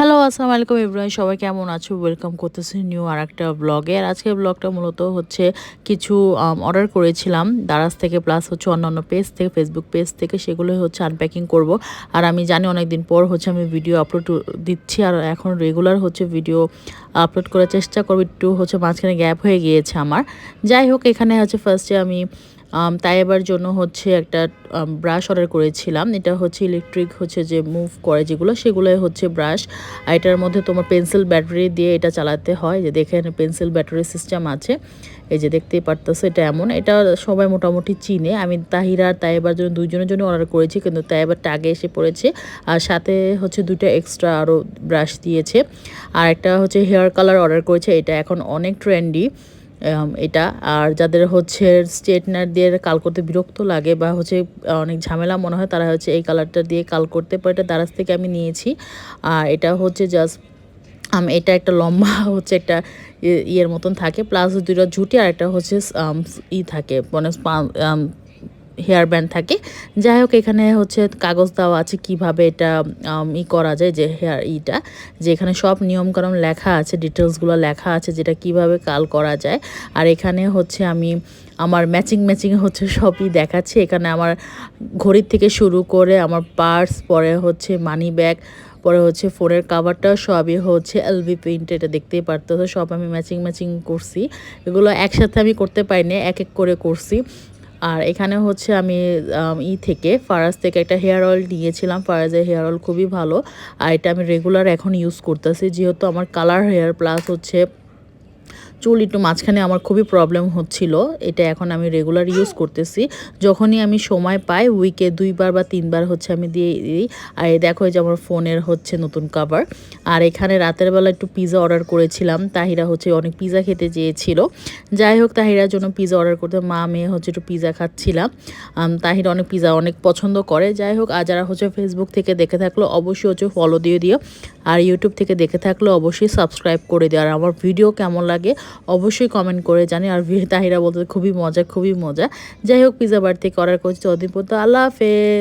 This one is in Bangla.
হ্যালো, আসসালামু আলাইকুম এভরিওয়ান, সবাই কেমন আছো? ওয়েলকাম করতেছি নিউ আরেকটা ব্লগে। আর আজকের ব্লগটা মূলত হচ্ছে কিছু অর্ডার করেছিলাম দারাজ থেকে, প্লাস হচ্ছে অন্যান্য পেজ থেকে, ফেসবুক পেজ থেকে, সেগুলোই হচ্ছে আনপ্যাকিং করব। আর আমি জানি অনেকদিন পর হচ্ছে আমি ভিডিও আপলোড দিচ্ছি, আর এখন রেগুলার হচ্ছে ভিডিও আপলোড করার চেষ্টা করবো। একটু হচ্ছে মাঝখানে গ্যাপ হয়ে গিয়েছে আমার। যাই হোক, এখানে হচ্ছে ফার্স্টে আমি তাইবার জন্য হচ্ছে একটা ব্রাশ অর্ডার করেছিলাম। এটা হচ্ছে ইলেকট্রিক হচ্ছে যে মুভ করে যেগুলো, সেগুলোই হচ্ছে ব্রাশ। আর এটার মধ্যে তোমার পেন্সিল ব্যাটারি দিয়ে এটা চালাতে হয়। যে দেখেন পেন্সিল ব্যাটারি সিস্টেম আছে, এই যে দেখতেই পারতেছো। এটা এমন, এটা সবাই মোটামুটি চিনে। আমি তাহিরা আর তাইবার জন্য দুইজনের জন্য অর্ডার করেছি, কিন্তু তাইবারটা আগে এসে পড়েছে। আর সাথে হচ্ছে দুইটা এক্সট্রা আরও ব্রাশ দিয়েছে। আর একটা হচ্ছে হেয়ার কালার অর্ডার করেছে, এটা এখন অনেক ট্রেন্ডি এটা। আর যাদের হচ্ছে স্ট্রেটনার দিয়ে কাল করতে বিরক্ত লাগে বা হচ্ছে অনেক ঝামেলা মনে হয়, তারা হচ্ছে এই কালারটা দিয়ে কাল করতে পারে। এটা দারাজ থেকে আমি নিয়েছি। আর এটা হচ্ছে জাস্ট এটা একটা লম্বা হচ্ছে একটা ইয়ের মতন থাকে, প্লাস দুটো ঝুটি, আর একটা হচ্ছে থাকে মানে হেয়ার ব্যান্ড থাকে। যাই হোক, এখানে হচ্ছে কাগজ দেওয়া আছে কিভাবে এটা করা যায়, যে হেয়ার যে এখানে সব নিয়মকানুন লেখা আছে, ডিটেলসগুলো লেখা আছে যেটা কিভাবে কাল করা যায়। আর এখানে হচ্ছে আমি আমার ম্যাচিং হচ্ছে সবই দেখাচ্ছি। এখানে আমার ঘড়ির থেকে শুরু করে আমার পার্স, পরে হচ্ছে মানি ব্যাগ, পরে হচ্ছে ফোনের কাভারটা সবই হচ্ছে এলভি প্রিন্ট। এটা দেখতেই পারতো, সব আমি ম্যাচিং করছি। এগুলো একসাথে আমি করতে পারিনি, এক এক করে করছি। আর এখানে হচ্ছে আমি থেকে ফারাজ থেকে একটা হেয়ার অয়েল নিয়েছিলাম। ফারাজের হেয়ার অয়েল খুবই ভালো, আর এটা আমি রেগুলার এখন ইউজ করতেছি, যেহেতু আমার কালার হেয়ার প্লাস হচ্ছে চুল একটু মাঝখানে আমার খুবই প্রবলেম হচ্ছিল। এটা এখন আমি রেগুলার ইউজ করতেছি। যখনই আমি সময় পাই উইকে 2বার বা 3বার হচ্ছে আমি দিয়ে দিই। আর এই দেখো, এই যে আমার ফোনের হচ্ছে নতুন কভার। আর এখানে রাতের বেলা একটু পিৎজা অর্ডার করেছিলাম। তাহিরা হচ্ছে অনেক পিৎজা খেতে চেয়েছিল। যাই হোক, তাহিরার জন্য পিৎজা অর্ডার করতে মা মেয়ে হচ্ছে একটু পিৎজা খাচ্ছিলাম। তাহিরা অনেক পিৎজা অনেক পছন্দ করে। যাই হোক, আর যারা হচ্ছে ফেসবুক থেকে দেখে থাকলো অবশ্যই হচ্ছে ফলো দিয়ে দিও, আর ইউটিউব থেকে দেখে থাকলে অবশ্যই সাবস্ক্রাইব করে দিও। আর আমার ভিডিও কেমন লাগে অবশ্যই কমেন্ট করে জানি। আর তাহিরা বলতে খুবই মজা। যাই হোক, পিৎজা বার থেকে অর্ডার করছি। ততদিন পর্যন্ত আল্লাহ হাফেজ।